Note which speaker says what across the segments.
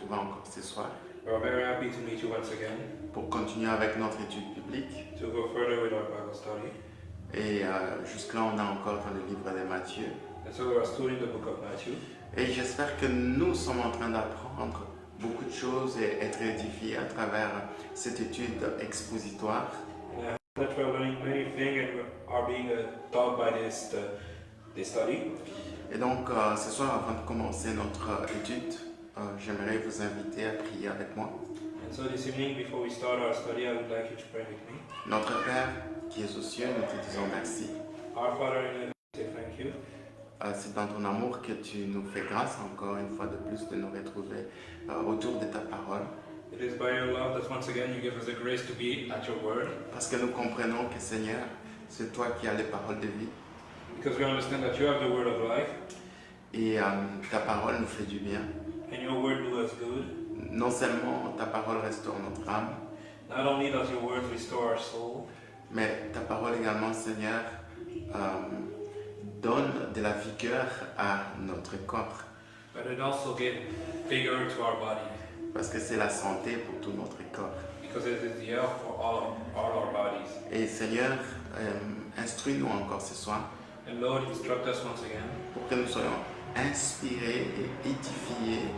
Speaker 1: retrouver encore ce soir
Speaker 2: We're very happy to meet you once again
Speaker 1: pour continuer avec notre étude biblique.
Speaker 2: to go further with our Bible study.
Speaker 1: Et jusque-là, on est encore dans le livre de Matthieu.
Speaker 2: And so we're studying the book of Matthew.
Speaker 1: Et j'espère que nous sommes en train d'apprendre beaucoup de choses et être édifiés à travers cette étude expositoire.
Speaker 2: And I hope that we're learning many things and are being taught by this study.
Speaker 1: Et donc, ce soir, avant de commencer notre étude, j'aimerais vous inviter à prier avec moi.
Speaker 2: And so this evening, before we start our study, I would like you to pray with me.
Speaker 1: Notre Père qui es aux cieux, nous te disons merci.
Speaker 2: Our Father in heaven, we say thank you.
Speaker 1: C'est dans ton amour que tu nous fais grâce encore une fois de plus de nous retrouver autour de ta parole.
Speaker 2: It is by your love that once again you give us the grace to be at your word.
Speaker 1: Parce que nous comprenons que Seigneur, c'est toi qui as les paroles de vie.
Speaker 2: Because we understand that you have the word of life.
Speaker 1: Et ta parole nous fait du bien.
Speaker 2: And your word do us good.
Speaker 1: Non seulement ta parole restaure notre âme,
Speaker 2: Not only does your word restore our soul,
Speaker 1: mais ta parole également, Seigneur, donne de la vigueur à notre corps.
Speaker 2: but it also gives vigor to our body.
Speaker 1: Parce que c'est la santé pour tout notre corps.
Speaker 2: Because it is the health for all our bodies.
Speaker 1: Et Seigneur, instruis-nous encore ce soir
Speaker 2: And Lord, instruct us once again
Speaker 1: pour que nous soyons inspirés et édifiés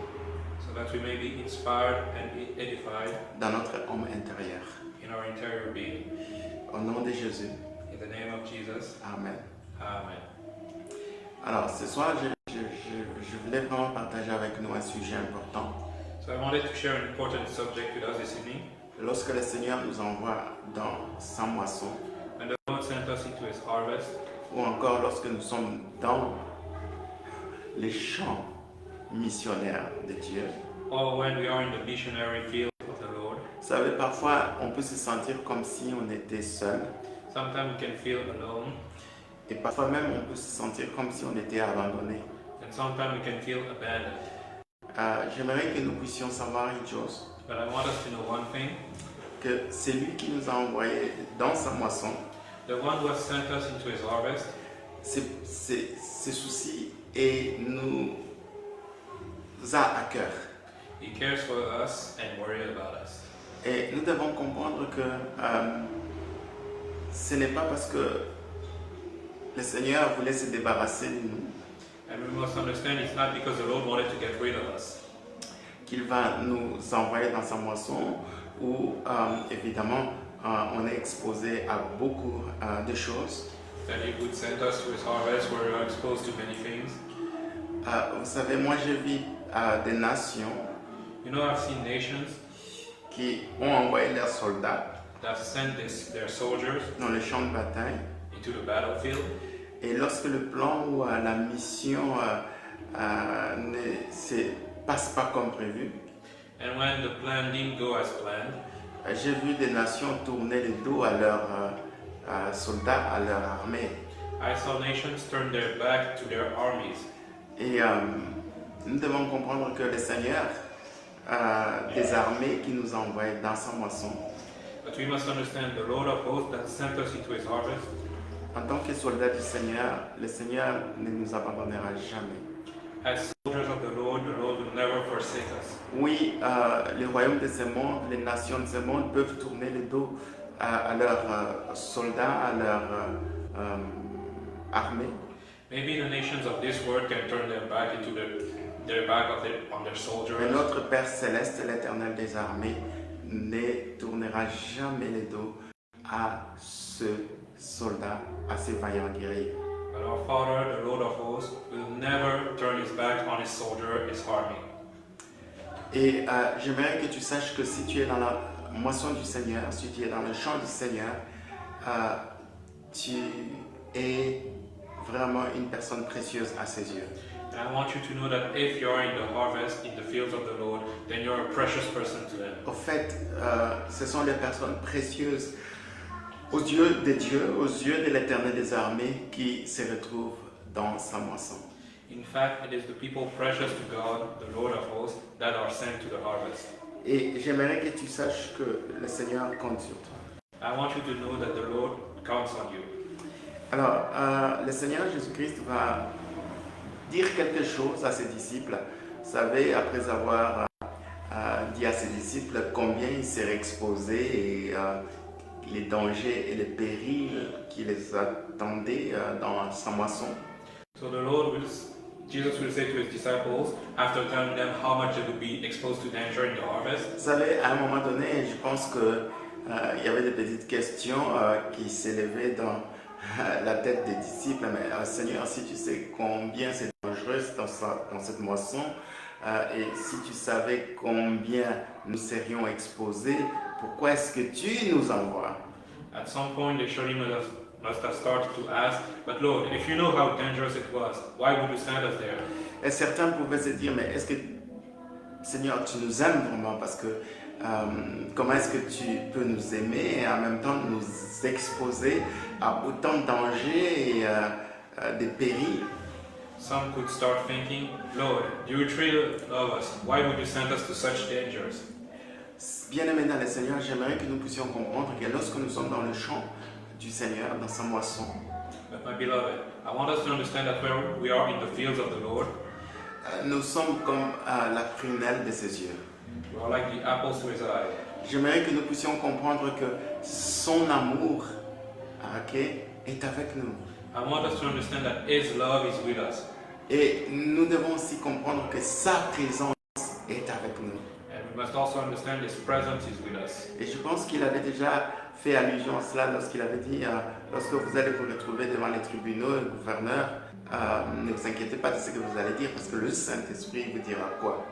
Speaker 2: so that we may be inspired and edified
Speaker 1: dans notre homme intérieur.
Speaker 2: in our interior being.
Speaker 1: Au nom de Jésus,
Speaker 2: In the name of Jesus,
Speaker 1: Amen.
Speaker 2: Amen.
Speaker 1: Alors ce soir, je voulais vraiment partager avec nous un sujet important.
Speaker 2: So I wanted to share an important subject with us this evening.
Speaker 1: Lorsque le Seigneur nous envoie dans sa moisson,
Speaker 2: And the Lord sent us into His harvest,
Speaker 1: ou encore lorsque nous sommes dans les champs missionnaires de Dieu,
Speaker 2: or when we are in the missionary field of the Lord.
Speaker 1: vous savez, parfois on peut se sentir comme si on était seul,
Speaker 2: Sometimes we can feel alone,
Speaker 1: et parfois même on peut se sentir comme si on était abandonné.
Speaker 2: and sometimes we can feel abandoned.
Speaker 1: J'aimerais que nous puissions savoir une chose,
Speaker 2: But I want us to know one thing.
Speaker 1: que c'est lui qui nous a envoyés dans sa moisson.
Speaker 2: The one who has sent us into His harvest,
Speaker 1: Ses soucis et nous a à cœur.
Speaker 2: He cares for us and worries about us.
Speaker 1: Et nous devons comprendre que ce n'est pas parce que le Seigneur voulait se débarrasser de nous
Speaker 2: And we must understand it's not because the Lord wanted to get rid of us,
Speaker 1: qu'il va nous envoyer dans sa moisson où évidemment on est exposé à beaucoup de choses.
Speaker 2: that He would send us to His harvest where we are exposed to many things.
Speaker 1: Vous savez, moi je vis des nations
Speaker 2: You know, I've seen nations
Speaker 1: qui ont envoyé leurs soldats
Speaker 2: that send their soldiers
Speaker 1: dans les champs de bataille.
Speaker 2: into the battlefield,
Speaker 1: Et lorsque le plan ou la mission ne se passe pas comme prévu,
Speaker 2: and when the plan didn't go as planned,
Speaker 1: j'ai vu des nations tourner le dos à leurs soldats, à leur armée.
Speaker 2: I saw nations turn their back to their armies.
Speaker 1: Et nous devons comprendre que le Seigneur des armées qui nous a envoyés dans sa moisson,
Speaker 2: But we must understand the Lord of hosts that sent us into His harvest.
Speaker 1: en tant que soldats du Seigneur, le Seigneur ne nous abandonnera jamais.
Speaker 2: As soldiers of the Lord will never forsake us.
Speaker 1: Oui, les royaumes de ce monde, les nations de ce monde peuvent tourner le dos à leurs soldats, à leur armée.
Speaker 2: Maybe the nations of this world can turn their back into their back on their soldiers.
Speaker 1: Mais notre Père céleste, l'Éternel des armées, ne tournera jamais le dos à ce soldat, à ces vaillants guerriers.
Speaker 2: But our Father, the Lord of hosts, will never turn His back on His soldier, His army.
Speaker 1: Et j'aimerais que tu saches que si tu es dans la moisson du Seigneur, si tu es dans le champ du Seigneur, tu es vraiment une personne précieuse à ses yeux.
Speaker 2: And I want you to know that if you are in the harvest, in the fields of the Lord, then you are a precious person to Him.
Speaker 1: Au fait, ce sont les personnes précieuses aux yeux de Dieu, aux yeux de l'Éternel des armées qui se retrouvent dans sa moisson.
Speaker 2: In fact, it is the people precious to God, the Lord of hosts, that are sent to the harvest.
Speaker 1: Et j'aimerais que tu saches que le Seigneur compte sur toi.
Speaker 2: I want you to know that the Lord counts on you.
Speaker 1: Alors, le Seigneur Jésus-Christ va dire quelque chose à ses disciples. Vous savez, après avoir dit à ses disciples combien il serait exposé et les dangers et les périls qui les attendaient dans sa moisson.
Speaker 2: So Jesus will say to his disciples, after telling them how much they would be exposed to danger in the harvest.
Speaker 1: Vous savez, à un moment donné, je pense que il y avait des petites questions qui s'élevaient dans la tête des disciples. Mais Seigneur, si tu sais combien c'est dangereux dans cette moisson, et si tu savais combien nous serions exposés, pourquoi est-ce que tu nous envoies?
Speaker 2: At some point, they surely must have started to ask, but Lord, if you know how dangerous it was, why would you send us there?
Speaker 1: Et certains pouvaient se dire, mais est-ce que, Seigneur, tu nous aimes vraiment? Parce que comment est-ce que tu peux nous aimer et en même temps nous exposer à autant de dangers et des périls?
Speaker 2: Some could start thinking, Lord, do you truly love us? Why would you send us to such dangers?
Speaker 1: Bien-aimés dans le Seigneur, j'aimerais que nous puissions comprendre que lorsque nous sommes dans le champ du Seigneur, dans sa moisson,
Speaker 2: But my beloved, I want us to understand that where we are in the fields of the Lord,
Speaker 1: nous sommes comme la prunelle de ses yeux.
Speaker 2: we are like the apples to his eye.
Speaker 1: J'aimerais que nous puissions comprendre que son amour est avec nous.
Speaker 2: I want us to understand that his love is with us.
Speaker 1: Et nous devons aussi comprendre que sa présence est avec nous.
Speaker 2: And we must also understand his presence is with us.
Speaker 1: Et je pense qu'il avait déjà fait allusion à cela lorsqu'il avait dit lorsque vous allez vous retrouver devant les tribunaux et le gouverneur, ne vous inquiétez pas de ce que vous allez dire parce que le Saint-Esprit vous dira quoi.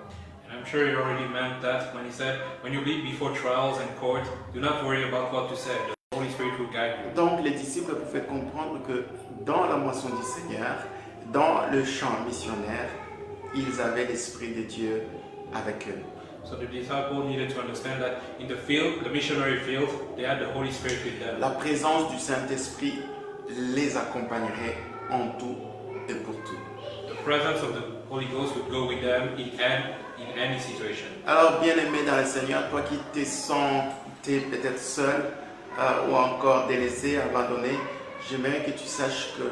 Speaker 2: And I'm sure he already meant that when he said, when you be before trials and court, do not worry about what to say. The Holy Spirit will guide you.
Speaker 1: Donc les disciples pouvaient comprendre que dans la moisson du Seigneur, dans le champ missionnaire, ils avaient l'Esprit de Dieu avec eux.
Speaker 2: So the disciple needed to understand that in the field, the missionary field, they had the Holy Spirit with them.
Speaker 1: La présence du Saint-Esprit les accompagnerait en tout et pour tout.
Speaker 2: The presence of the Holy Ghost would go with them in any situation.
Speaker 1: Alors, bien-aimé dans le Seigneur, toi qui te sentais peut-être seul ou encore délaissé, abandonné, j'aimerais que tu saches que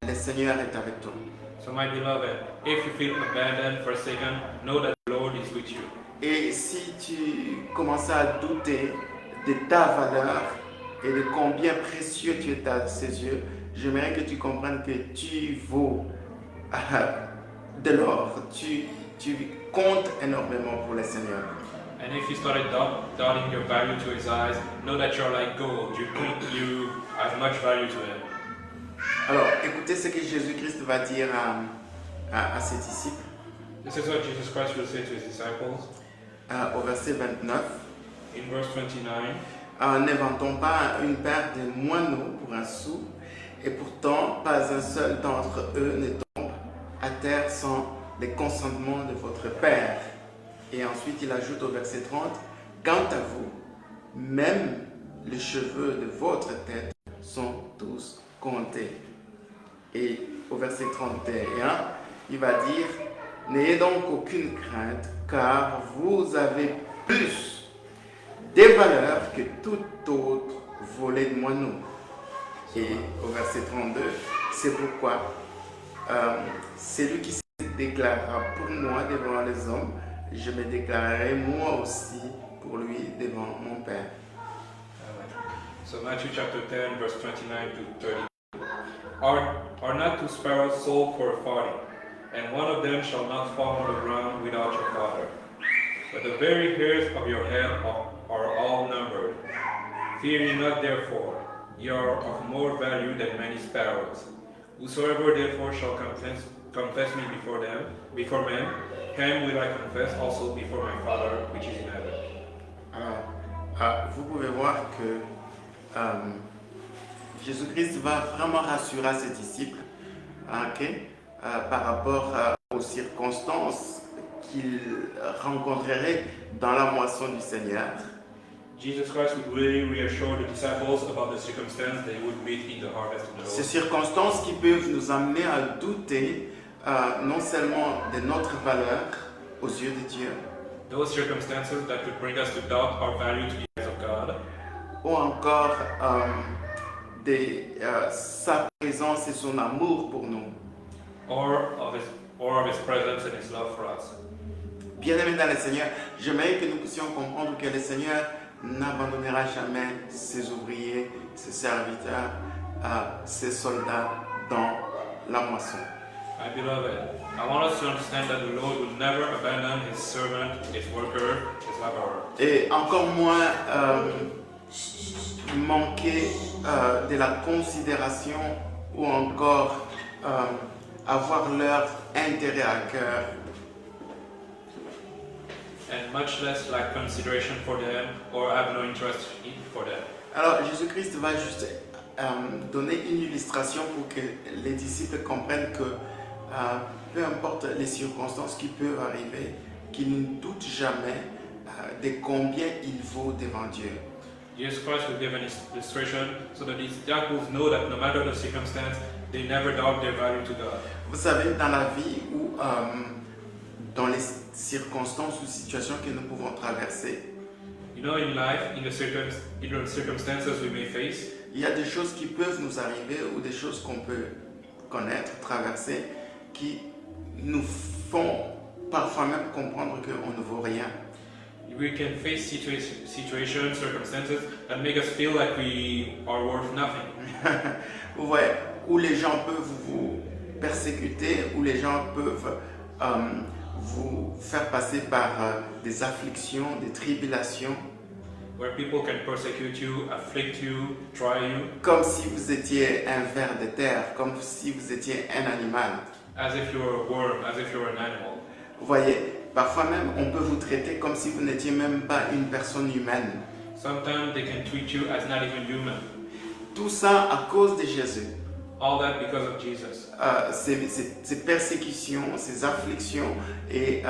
Speaker 1: le Seigneur est avec toi.
Speaker 2: So my beloved, if you feel abandoned, forsaken, know that the Lord is with you.
Speaker 1: Et si tu commençais à douter de ta valeur et de combien précieux tu es à ses yeux, j'aimerais que tu comprennes que tu vaux de l'or. Tu comptes énormément pour le Seigneur.
Speaker 2: And if you started doubting your value to his eyes, know that you're like gold. You have much value to him.
Speaker 1: Alors, écoutez ce que Jésus-Christ va dire à ses disciples
Speaker 2: This is what Jesus Christ will say to his disciples
Speaker 1: au verset 29.
Speaker 2: in verse 29.
Speaker 1: N'inventons pas une paire de moineaux pour un sou, et pourtant pas un seul d'entre eux ne tombe à terre sans le consentement de votre Père. Et ensuite il ajoute au verset 30, quant à vous, même les cheveux de votre tête sont tous comptés. Et au verset 31, il va dire, n'ayez donc aucune crainte, car vous avez plus de valeur que tout autre volet de moineau. Et au verset 32, c'est pourquoi celui qui se déclarera pour moi devant les hommes, je me déclarerai moi aussi pour lui devant mon Père.
Speaker 2: So Matthew chapter 10, verse 29 to 30. Are not two sparrows sold for a farthing, and one of them shall not fall on the ground without your Father? But the very hairs of your head are all numbered. Fear ye not therefore, ye are of more value than many sparrows. Whosoever therefore shall confess me before men, him will I confess also before my Father which is in heaven.
Speaker 1: Alors, vous pouvez voir que Jésus-Christ va vraiment rassurer ses disciples par rapport aux circonstances qu'ils rencontreraient dans la moisson du Seigneur.
Speaker 2: Jesus Christ would really reassure the disciples about the circumstance they would meet in the harvest of the Lord.
Speaker 1: Ces circonstances qui peuvent nous amener à douter non seulement de notre valeur aux yeux de Dieu,
Speaker 2: Those circumstances that could bring us to doubt our value to the eyes of God,
Speaker 1: ou encore de sa présence et son amour pour nous.
Speaker 2: or of His presence and His love for us.
Speaker 1: Bien-aimés dans le Seigneur, j'aimerais que nous puissions comprendre que le Seigneur n'abandonnera jamais ses ouvriers, ses serviteurs, ses soldats dans la moisson.
Speaker 2: My beloved, I want us to understand that the Lord will never abandon his servant, his worker, his laborer.
Speaker 1: Et encore moins manquer de la considération ou encore avoir leur intérêt à cœur.
Speaker 2: And much less like consideration for them or have no interest for them.
Speaker 1: Alors Jésus-Christ va juste donner une illustration pour que les disciples comprennent que peu importe les circonstances qui peuvent arriver, qu'ils ne doutent jamais de combien il vaut devant Dieu.
Speaker 2: Jesus Christ will give an illustration so that his disciples know that no matter the circumstance, they never doubt their value to God.
Speaker 1: Vous savez, dans la vie ou dans les circonstances ou situations que nous pouvons traverser,
Speaker 2: You know, in life, in the circumstances we may face,
Speaker 1: il y a des choses qui peuvent nous arriver ou des choses qu'on peut connaître, traverser, qui nous font parfois même comprendre qu'on ne vaut rien.
Speaker 2: we can face situations, circumstances that make us feel like we are worth nothing.
Speaker 1: Ouais, où les gens peuvent vous persécuter, où les gens peuvent vous faire passer par des afflictions, des tribulations,
Speaker 2: Where people can persecute you, afflict you, try you,
Speaker 1: comme si vous étiez un ver de terre, comme si vous étiez un animal.
Speaker 2: as if you were a worm, as if you were an animal.
Speaker 1: Vous voyez, parfois même on peut vous traiter comme si vous n'étiez même pas une personne humaine.
Speaker 2: Sometimes they can treat you as not even human.
Speaker 1: Tout ça à cause de Jésus.
Speaker 2: All that because of Jesus.
Speaker 1: Ces persécutions, ces afflictions et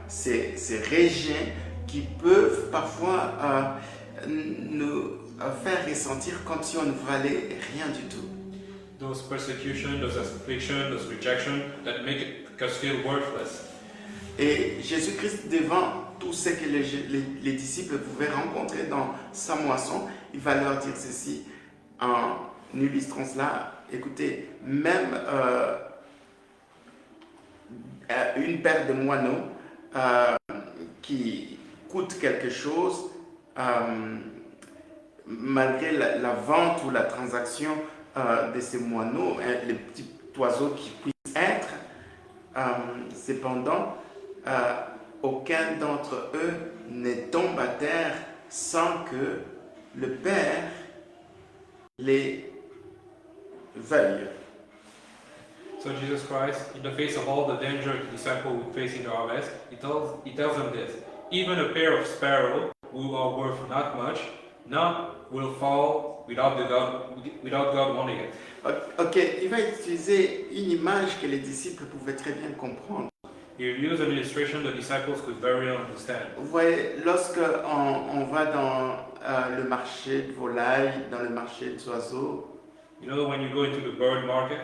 Speaker 1: ces rejets qui peuvent parfois nous faire ressentir comme si on ne valait rien du tout.
Speaker 2: Those persecutions, those afflictions, those rejections that make us feel worthless.
Speaker 1: Et Jésus-Christ, devant tout ce que les disciples pouvaient rencontrer dans sa moisson, il va leur dire ceci en illustrant cela. Écoutez, même une paire de moineaux qui coûte quelque chose, malgré la vente ou la transaction de ces moineaux, les petits oiseaux qui puissent être, cependant, aucun d'entre eux ne tombe à terre sans que le Père les veuille.
Speaker 2: So Jesus Christ, in the face of all the danger the disciples would face in the harvest, he tells them this: even a pair of sparrows, who are worth not much, none will fall without God wanting it.
Speaker 1: Ok, il va utiliser une image que les disciples pouvaient très bien comprendre.
Speaker 2: He used an illustration the disciples could very well understand.
Speaker 1: Vous voyez, lorsque on va dans le marché de volailles, dans le marché des oiseaux,
Speaker 2: You know, when you go into the bird market,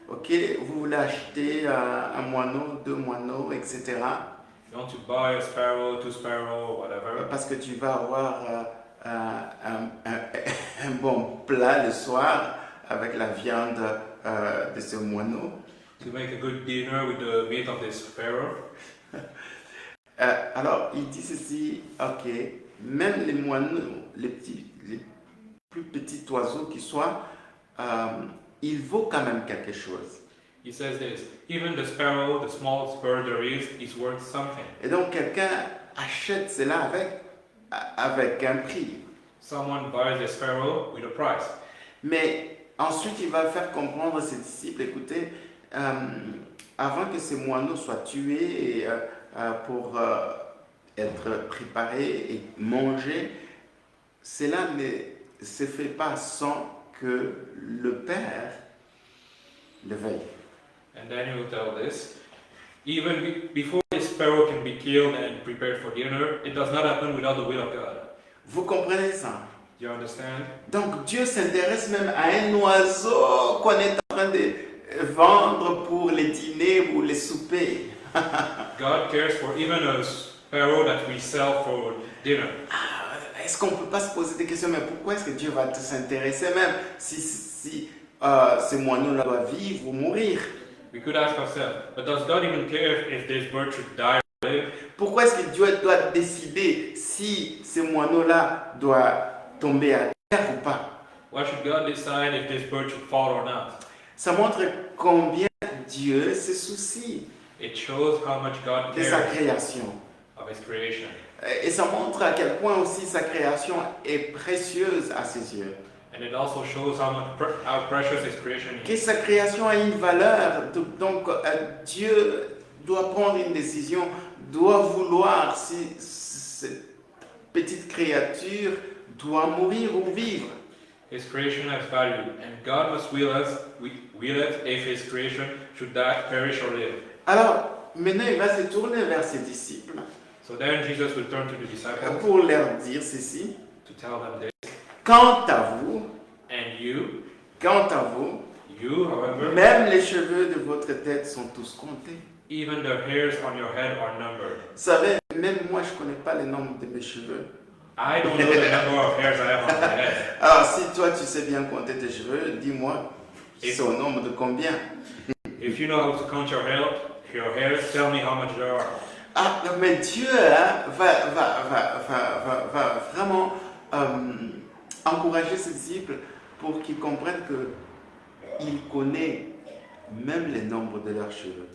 Speaker 1: ok, vous voulez acheter un moineau, 2 moineaux, etc.
Speaker 2: you want to buy a sparrow, 2 sparrows, whatever,
Speaker 1: Parce que tu vas avoir un bon plat le soir avec la viande de ce moineau.
Speaker 2: to make a good dinner with the meat of this sparrow.
Speaker 1: Alors, il dit ceci, ok, même les moineaux, les plus petits oiseaux qui soient, il vaut quand même quelque chose.
Speaker 2: He says this: even the sparrow, the smallest bird there is worth something.
Speaker 1: Et donc, quelqu'un achète cela avec un prix.
Speaker 2: Someone buys a sparrow with a price.
Speaker 1: Mais ensuite, il va faire comprendre à ses disciples, écoutez, avant que ces moineaux soient tués et, pour être préparés et mangés, cela ne se fait pas sans que le Père le veuille.
Speaker 2: And then he will tell this: even before a sparrow can be killed and prepared for dinner, it does not happen without the will of God.
Speaker 1: Vous comprenez ça?
Speaker 2: You understand?
Speaker 1: Donc Dieu s'intéresse même à un oiseau qu'on est en train de vendre pour les dîners ou les soupers.
Speaker 2: God cares for even a sparrow that we sell for dinner.
Speaker 1: Est-ce qu'on ne peut pas se poser des questions, mais pourquoi est-ce que Dieu va s'intéresser même si ces moineaux-là doivent vivre ou mourir?
Speaker 2: We could ask ourselves, but does God even care if this bird should die or live?
Speaker 1: Pourquoi est-ce que Dieu doit décider si ce moineau-là doit tomber à terre ou pas?
Speaker 2: Why should God decide if this bird should fall or not?
Speaker 1: Ça montre combien Dieu se soucie
Speaker 2: It shows how much God
Speaker 1: de sa
Speaker 2: cares
Speaker 1: création.
Speaker 2: of His creation.
Speaker 1: Et ça montre à quel point aussi sa création est précieuse à ses yeux.
Speaker 2: And it also shows how precious His creation
Speaker 1: Que
Speaker 2: is.
Speaker 1: sa création a une valeur. Donc Dieu doit prendre une décision, doit vouloir si cette petite créature doit mourir ou vivre.
Speaker 2: His creation has value, and God must will it if His creation should die, perish, or live.
Speaker 1: Alors, maintenant, il va se tourner vers ses disciples
Speaker 2: So then Jesus will turn to the disciples
Speaker 1: pour leur dire ceci.
Speaker 2: to tell them this.
Speaker 1: Quant à vous,
Speaker 2: And you, however,
Speaker 1: même les cheveux de votre tête sont tous comptés.
Speaker 2: even the hairs on your head are numbered.
Speaker 1: Vous savez, même moi, je ne connais pas le nombre de mes cheveux.
Speaker 2: I don't know the number of hairs I have on my head.
Speaker 1: Alors, si toi, tu sais bien compter tes cheveux, dis-moi, c'est au nombre de combien?
Speaker 2: If you know how to count your hairs, tell me how much there are.
Speaker 1: Ah, mais Dieu hein, va vraiment encourager ses disciples pour qu'ils comprennent qu'il connaît même les nombres de leurs cheveux.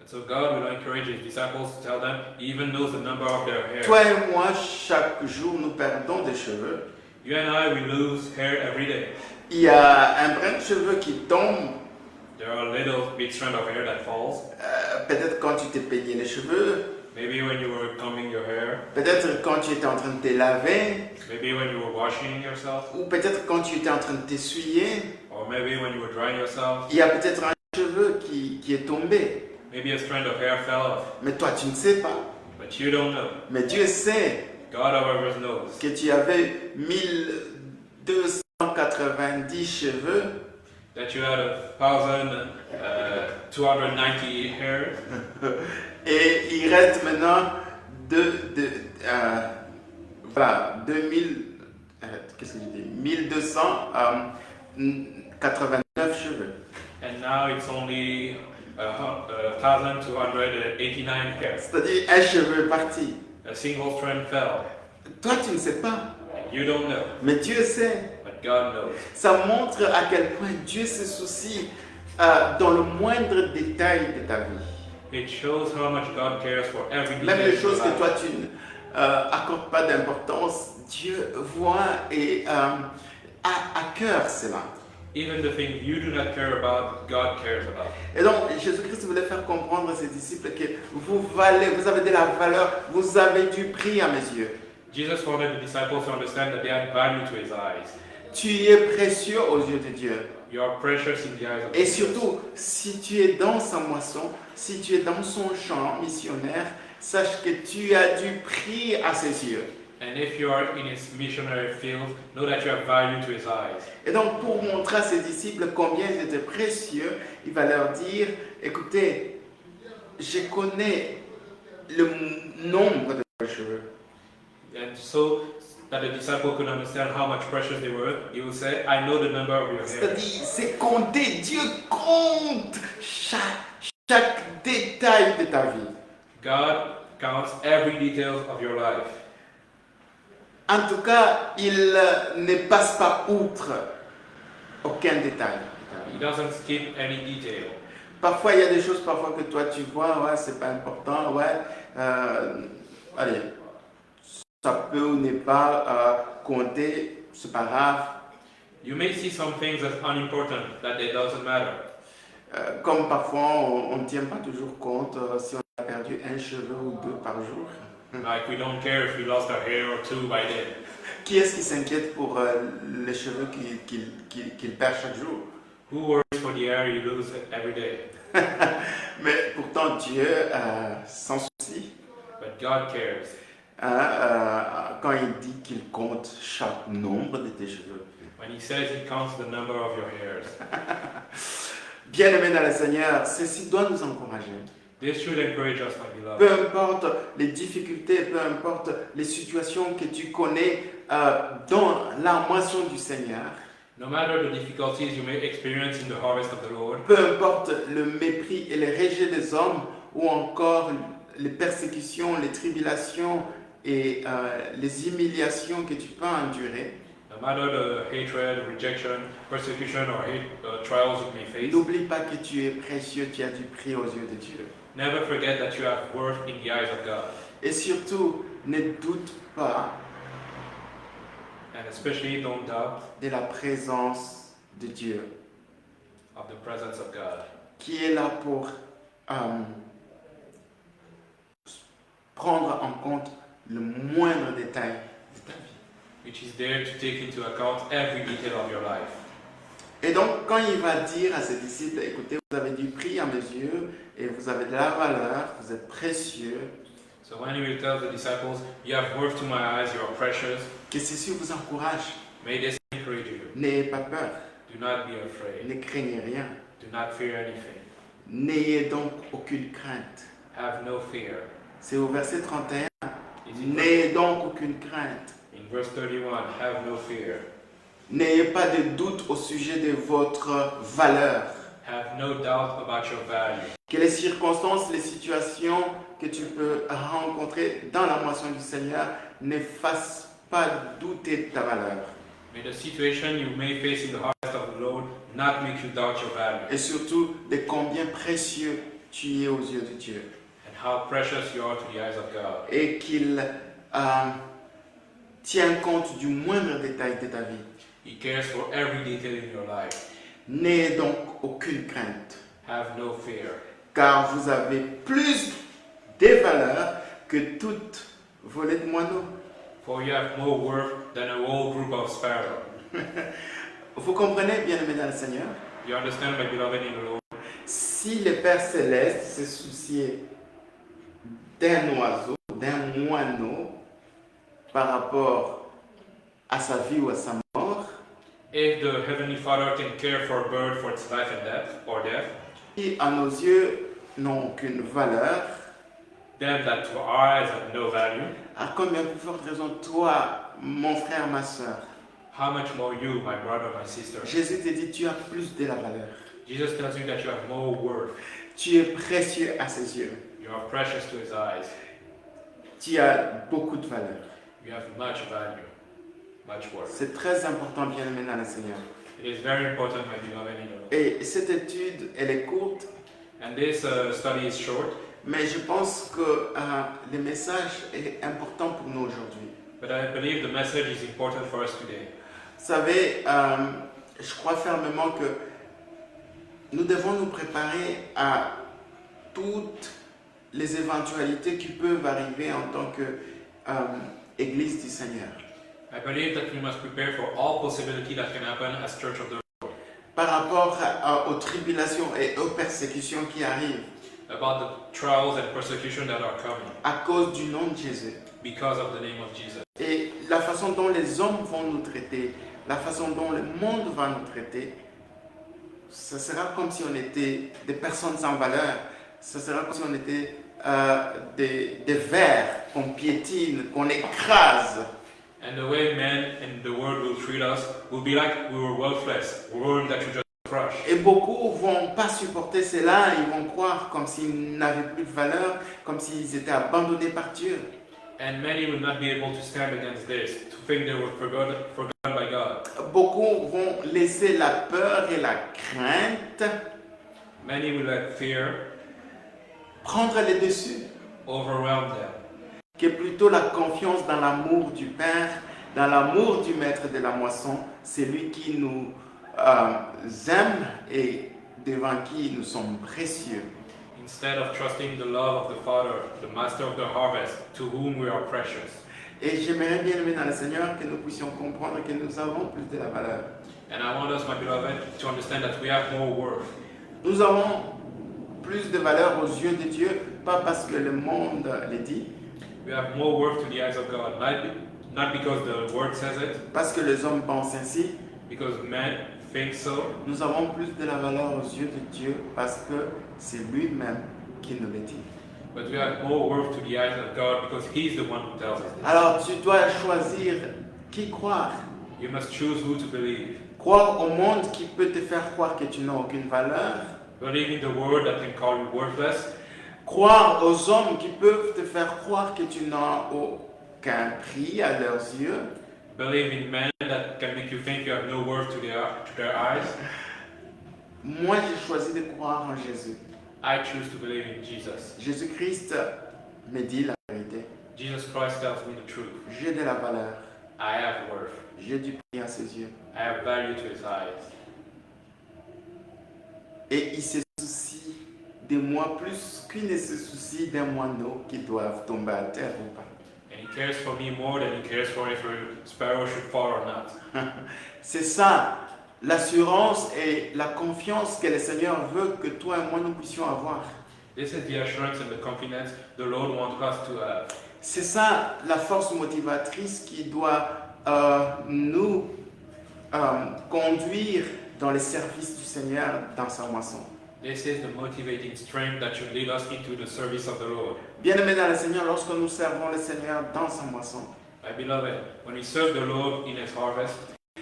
Speaker 2: And so God will encourage His disciples to tell them He even knows the number of their hairs.
Speaker 1: Toi et moi, chaque jour, nous perdons des cheveux.
Speaker 2: You and I, we lose hair every day.
Speaker 1: Il y a un brin de cheveux qui tombe,
Speaker 2: There are little big strand of hair that falls.
Speaker 1: peut-être quand tu t'es peigné les cheveux,
Speaker 2: Maybe when you were combing your hair.
Speaker 1: peut-être quand tu étais en train de te laver,
Speaker 2: Maybe when you were washing yourself.
Speaker 1: ou peut-être quand tu étais en train de t'essuyer.
Speaker 2: Or maybe when you were drying yourself.
Speaker 1: Il y a peut-être un cheveu qui est tombé,
Speaker 2: Maybe a strand of hair fell off.
Speaker 1: mais toi tu ne sais pas.
Speaker 2: But you don't know.
Speaker 1: Mais Dieu sait
Speaker 2: God, however, knows.
Speaker 1: que tu avais 1290 cheveux
Speaker 2: That you had 1,290 hairs.
Speaker 1: et il reste maintenant voilà, 1289 cheveux.
Speaker 2: And now it's only 1,289 hairs.
Speaker 1: C'est-à-dire un cheveu est parti.
Speaker 2: A single strand fell.
Speaker 1: Toi tu ne sais pas,
Speaker 2: And you don't know.
Speaker 1: mais Dieu sait.
Speaker 2: But God knows.
Speaker 1: Ça montre à quel point Dieu se soucie dans le moindre détail de ta vie.
Speaker 2: It shows how much God cares for every
Speaker 1: Même
Speaker 2: detail
Speaker 1: les
Speaker 2: of your
Speaker 1: choses que
Speaker 2: life.
Speaker 1: toi tu n'accordes pas d'importance, Dieu voit et a à cœur cela.
Speaker 2: Even the things you do not care about, God cares about.
Speaker 1: Et donc Jésus-Christ voulait faire comprendre à ses disciples que vous avez de la valeur, vous avez du prix à mes yeux.
Speaker 2: Jesus wanted the disciples to understand that they had value to His eyes.
Speaker 1: Tu es précieux aux yeux de Dieu.
Speaker 2: You are precious in the eyes of
Speaker 1: Et
Speaker 2: Jesus.
Speaker 1: surtout, si tu es dans sa moisson, si tu es dans son champ missionnaire, sache que tu as du prix à ses yeux.
Speaker 2: And if you are in His missionary field, know that you have value to His eyes.
Speaker 1: Et donc, pour montrer à ses disciples combien ils étaient précieux, il va leur dire, écoutez, je connais le nombre de vos cheveux.
Speaker 2: And so that the disciple could understand how much precious they were, He will say, I know the number of your hairs.
Speaker 1: C'est-à-dire, c'est compter. Dieu compte chaque détail de ta vie.
Speaker 2: God counts every detail of your life.
Speaker 1: En tout cas, il ne passe pas outre aucun détail.
Speaker 2: He doesn't skip any detail.
Speaker 1: Parfois, il y a des choses parfois que toi tu vois, ouais, c'est pas important, ouais, allez, ça peut ou n'est pas compter, c'est pas grave.
Speaker 2: You may see some things as unimportant, that it doesn't matter.
Speaker 1: Comme parfois, on ne tient pas toujours compte si on a perdu un cheveu ou deux par jour.
Speaker 2: Like we don't care if we lost a hair or two by day.
Speaker 1: Qui est-ce qui s'inquiète pour les cheveux qu'il perd chaque jour?
Speaker 2: Who worries for the hair you lose every day?
Speaker 1: Mais pourtant, Dieu s'en soucie.
Speaker 2: But God cares.
Speaker 1: Quand il dit qu'il compte chaque nombre de tes cheveux.
Speaker 2: When He says He counts the number of your hairs.
Speaker 1: Bien-aimés dans le Seigneur, ceci doit nous encourager.
Speaker 2: This should encourage us, my beloved.
Speaker 1: Peu importe les difficultés, peu importe les situations que tu connais dans la moisson du Seigneur,
Speaker 2: No matter the difficulties you may experience in the harvest of the Lord,
Speaker 1: peu importe le mépris et le rejet des hommes ou encore les persécutions, les tribulations et les humiliations que tu peux endurer,
Speaker 2: no matter the hatred, rejection, persecution, or trials you may face,
Speaker 1: n'oublie pas que tu es précieux, tu as du prix aux yeux de Dieu.
Speaker 2: never forget that you have worth in the eyes of God.
Speaker 1: Et surtout, ne doute pas
Speaker 2: And especially don't doubt
Speaker 1: de la présence de Dieu,
Speaker 2: of the presence of God,
Speaker 1: qui est là pour prendre en compte le moindre détail de ta vie.
Speaker 2: which is there to take into account every detail of your life.
Speaker 1: Et donc, quand il va dire à ses disciples, écoutez, vous avez du prix à mes yeux et vous avez de la valeur, vous êtes précieux,
Speaker 2: So when he will tell the disciples, you have worth to my eyes, you are precious,
Speaker 1: que ceci vous encourage.
Speaker 2: may this encourage you.
Speaker 1: N'ayez pas peur,
Speaker 2: Do not be afraid.
Speaker 1: ne craignez rien,
Speaker 2: Do not fear anything.
Speaker 1: n'ayez donc aucune crainte.
Speaker 2: Have no fear.
Speaker 1: C'est au verset 31,
Speaker 2: It's in,
Speaker 1: n'ayez donc aucune crainte.
Speaker 2: in verse 31, have no fear.
Speaker 1: N'ayez pas de doute au sujet de votre valeur.
Speaker 2: Have no doubt about your value.
Speaker 1: Que les circonstances, les situations que tu peux rencontrer dans la moisson du Seigneur ne fassent pas douter de ta valeur.
Speaker 2: May the situation you may face in the harvest of the Lord not make you doubt your value
Speaker 1: Et surtout de combien précieux tu es aux yeux de Dieu.
Speaker 2: and how precious you are to the eyes of God.
Speaker 1: Et qu'il tient compte du moindre détail de ta vie.
Speaker 2: He cares for every detail in your life.
Speaker 1: N'ayez donc aucune crainte,
Speaker 2: Have no fear,
Speaker 1: car vous avez plus de valeur que toute volée de moineaux.
Speaker 2: for you have more worth than a whole group of sparrows.
Speaker 1: Vous comprenez, bien-aimés dans le Seigneur?
Speaker 2: You understand, my beloved in the Lord?
Speaker 1: Si le Père Céleste se souciait d'un oiseau, d'un moineau, par rapport à sa vie ou à sa mort,
Speaker 2: If the Heavenly Father can care for a bird for its life and death, or death,
Speaker 1: qui à nos yeux n'ont aucune valeur,
Speaker 2: then that to our eyes have no value,
Speaker 1: à combien plus forte raison toi, mon frère, ma soeur,
Speaker 2: how much more you, my brother, my sister?
Speaker 1: Jésus te dit, tu as plus de la valeur.
Speaker 2: Jesus tells you that you have more worth.
Speaker 1: Tu es précieux à ses yeux.
Speaker 2: You are precious to His eyes.
Speaker 1: Tu as beaucoup de valeur.
Speaker 2: You have much value, much worth.
Speaker 1: C'est très important, bien-aimé dans le Seigneur.
Speaker 2: It is very important, my beloved in the Lord.
Speaker 1: Et cette étude, elle est courte,
Speaker 2: And this study is short,
Speaker 1: mais je pense que le message est important pour nous aujourd'hui.
Speaker 2: but I believe the message is important for us today.
Speaker 1: Vous savez, je crois fermement que nous devons nous préparer à toutes les éventualités qui peuvent arriver en tant qu'Église du Seigneur.
Speaker 2: I believe that we must prepare for all possibility that can happen as Church of the Lord.
Speaker 1: Par rapport aux tribulations et aux persécutions qui arrivent
Speaker 2: About the trials and persecution that are coming
Speaker 1: à cause du nom de Jésus.
Speaker 2: because of the name of Jesus.
Speaker 1: Et la façon dont les hommes vont nous traiter, la façon dont le monde va nous traiter, ce sera comme si on était des personnes sans valeur. Ce sera comme si on était des vers qu'on piétine, qu'on écrase.
Speaker 2: And the way men in the world will treat us will be like we were worthless, worm that you just crush.
Speaker 1: Et beaucoup vont pas supporter cela, ils vont croire comme s'ils n'avaient plus de valeur, comme s'ils étaient abandonnés par Dieu.
Speaker 2: And many will not be able to stand against this, to think they were forgotten by God.
Speaker 1: Beaucoup vont laisser la peur et la crainte
Speaker 2: Many will let fear
Speaker 1: prendre les dessus,
Speaker 2: overwhelm them,
Speaker 1: que plutôt la confiance dans l'amour du Père, dans l'amour du Maître de la moisson, c'est lui qui nous aime et devant qui nous sommes précieux.
Speaker 2: instead of trusting the love of the Father, the Master of the harvest, to whom we are precious.
Speaker 1: Et j'aimerais bien aimer dans le Seigneur que nous puissions comprendre que nous avons plus de la valeur.
Speaker 2: And I want us, my beloved, to understand that we have more worth.
Speaker 1: Nous avons plus de valeur aux yeux de Dieu, pas parce que le monde le dit,
Speaker 2: We have more worth to the eyes of God, not because the Word says it,
Speaker 1: parce que les hommes pensent ainsi.
Speaker 2: because men think so.
Speaker 1: Nous avons plus de la valeur aux yeux de Dieu parce que c'est lui-même qui nous le dit.
Speaker 2: But we have more worth to the eyes of God because He's the one who tells us this.
Speaker 1: Alors tu dois choisir qui croire.
Speaker 2: You must choose who to believe.
Speaker 1: Croire au monde qui peut te faire croire que tu n'as aucune valeur.
Speaker 2: Believe in the Word that can call you worthless.
Speaker 1: croire aux hommes qui peuvent te faire croire que tu n'as aucun prix à leurs yeux.
Speaker 2: Believe in men that can make you think you have no worth to their eyes.
Speaker 1: Moi, j'ai choisi de croire en Jésus.
Speaker 2: I choose to believe in Jesus.
Speaker 1: Jésus-Christ me dit la vérité.
Speaker 2: Jesus Christ tells me the truth.
Speaker 1: J'ai de la valeur.
Speaker 2: I have worth.
Speaker 1: J'ai du prix à ses yeux.
Speaker 2: I have value to his eyes.
Speaker 1: Et il se soucie de moi plus qu'il ne se soucie d'un moineau qui doivent tomber à terre ou pas.
Speaker 2: And he cares for me more than he cares for if a sparrow should fall or not.
Speaker 1: C'est ça, l'assurance et la confiance que le Seigneur veut que toi et moi nous puissions avoir.
Speaker 2: This is the assurance and the confidence the Lord wants us to have.
Speaker 1: C'est ça la force motivatrice qui doit nous conduire dans les services du Seigneur dans sa moisson.
Speaker 2: This is the motivating strength that should lead us into the service of the Lord.
Speaker 1: Bien-aimés dans le Seigneur, lorsque nous servons le Seigneur dans sa moisson,
Speaker 2: My beloved, when we serve the Lord in his harvest,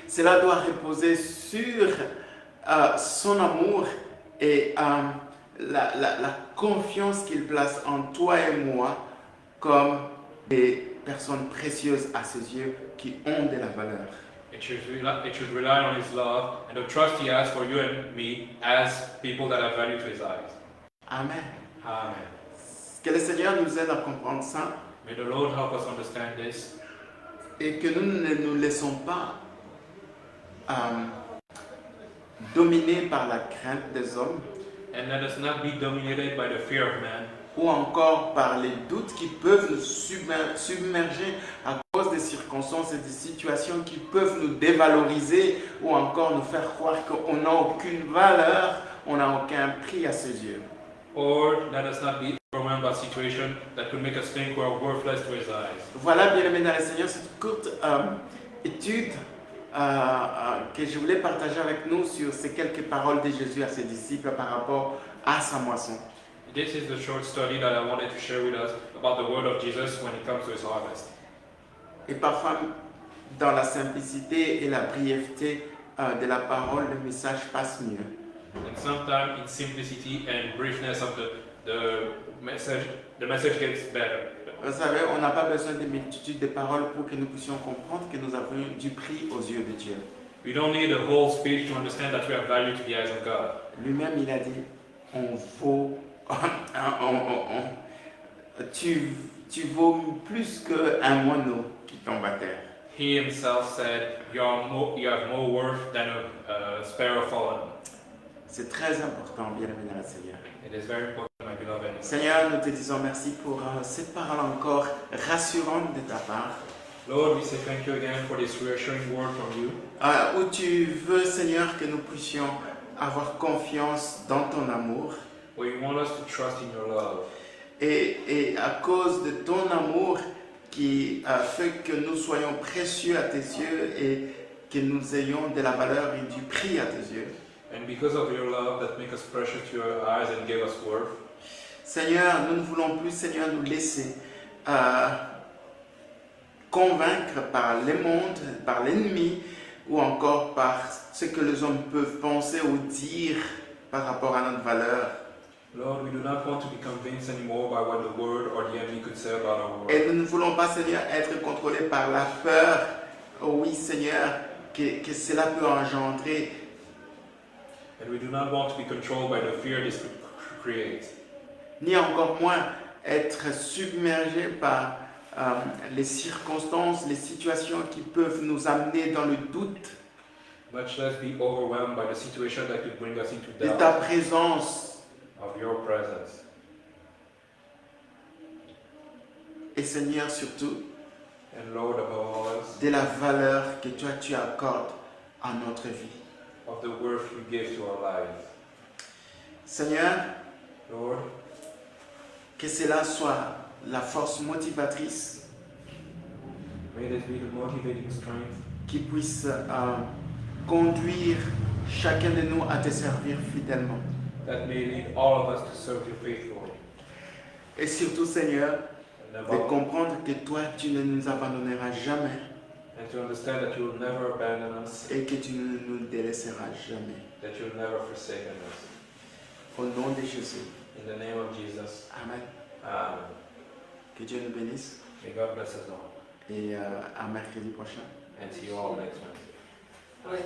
Speaker 1: cela doit reposer sur son amour et la confiance qu'il place en toi et moi comme des personnes précieuses à ses yeux qui ont de la valeur.
Speaker 2: it should rely on his love and the trust he has for you and me as people that have value to his eyes.
Speaker 1: Amen.
Speaker 2: Amen.
Speaker 1: Que le Seigneur nous aide à comprendre ça
Speaker 2: May the Lord help us understand this
Speaker 1: et que nous ne nous laissons pas dominer par la crainte des hommes
Speaker 2: and let us not be dominated by the fear of man
Speaker 1: ou encore par les doutes qui peuvent nous submerger à cause des circonstances et des situations qui peuvent nous dévaloriser ou encore nous faire croire qu'on n'a aucune valeur, on n'a aucun prix à ses yeux.
Speaker 2: or let us not be overwhelmed by situation that could make us think we are worthless to his eyes.
Speaker 1: Voilà, bien-aimés dans le Seigneur, cette courte étude que je voulais partager avec nous sur ces quelques paroles de Jésus à ses disciples par rapport à sa moisson.
Speaker 2: This is the short study that I wanted to share with us about the word of Jesus when it comes to his harvest.
Speaker 1: Et parfois, dans la simplicité et la brièveté de la parole, le message passe mieux.
Speaker 2: And sometimes in simplicity and briefness of the message gets better.
Speaker 1: Vous savez, on n'a pas besoin de multitude de paroles pour que nous puissions comprendre que nous avons du prix aux yeux de Dieu.
Speaker 2: We don't need a whole speech to understand that we have value to the eyes of God.
Speaker 1: Lui-même, il a dit, on vaut, tu vaux plus qu'un moineau qui tombe à terre.
Speaker 2: He himself said, you have more worth than a sparrow fallen.
Speaker 1: C'est très important, bien-aimé dans le Seigneur.
Speaker 2: It is very important, my beloved.
Speaker 1: Seigneur, nous te disons merci pour cette parole encore rassurante de ta part.
Speaker 2: Lord, we say thank you again for this reassuring word from you.
Speaker 1: Où tu veux, Seigneur, que nous puissions avoir confiance dans ton amour.
Speaker 2: Where you want us to trust in your love.
Speaker 1: Et à cause de ton amour qui fait que nous soyons précieux à tes yeux et que nous ayons de la valeur et du prix à tes yeux.
Speaker 2: And because of your love that make us precious to your eyes and give us worth.
Speaker 1: Seigneur, nous ne voulons plus, Seigneur, nous laisser convaincre par le monde, par l'ennemi ou encore par ce que les hommes peuvent penser ou dire par rapport à notre valeur.
Speaker 2: Lord, we do not want to be convinced anymore by what the word or the enemy could say about our word.
Speaker 1: Et nous ne voulons pas, Seigneur, être contrôlés par la peur. Oh oui, Seigneur, que cela peut engendrer.
Speaker 2: And we do not want to be controlled by the fear this could create.
Speaker 1: Ni encore moins être submergés par les circonstances, les situations qui peuvent nous amener dans le doute
Speaker 2: Much less be overwhelmed by the situation that could bring us into
Speaker 1: de ta
Speaker 2: doubt
Speaker 1: présence.
Speaker 2: of your presence.
Speaker 1: Et Seigneur, surtout,
Speaker 2: And Lord, above all else,
Speaker 1: de la valeur que toi tu accordes à notre vie.
Speaker 2: of the worth you give to our lives.
Speaker 1: Seigneur,
Speaker 2: Lord,
Speaker 1: que cela soit la force motivatrice
Speaker 2: may this be the motivating strength
Speaker 1: qui puisse conduire chacun de nous à te servir fidèlement.
Speaker 2: that may lead all of us to serve you faithfully.
Speaker 1: Et surtout, Seigneur,
Speaker 2: And
Speaker 1: de
Speaker 2: above,
Speaker 1: comprendre que toi, tu ne nous abandonneras jamais
Speaker 2: and to understand that you will never abandon us,
Speaker 1: et que tu ne nous délaisseras jamais.
Speaker 2: that you will never forsake us.
Speaker 1: Au nom de Jésus.
Speaker 2: In the name of Jesus.
Speaker 1: Amen.
Speaker 2: Amen.
Speaker 1: Que Dieu nous bénisse
Speaker 2: May God bless us all.
Speaker 1: et à mercredi prochain.
Speaker 2: And see you all next Wednesday.
Speaker 3: Oui.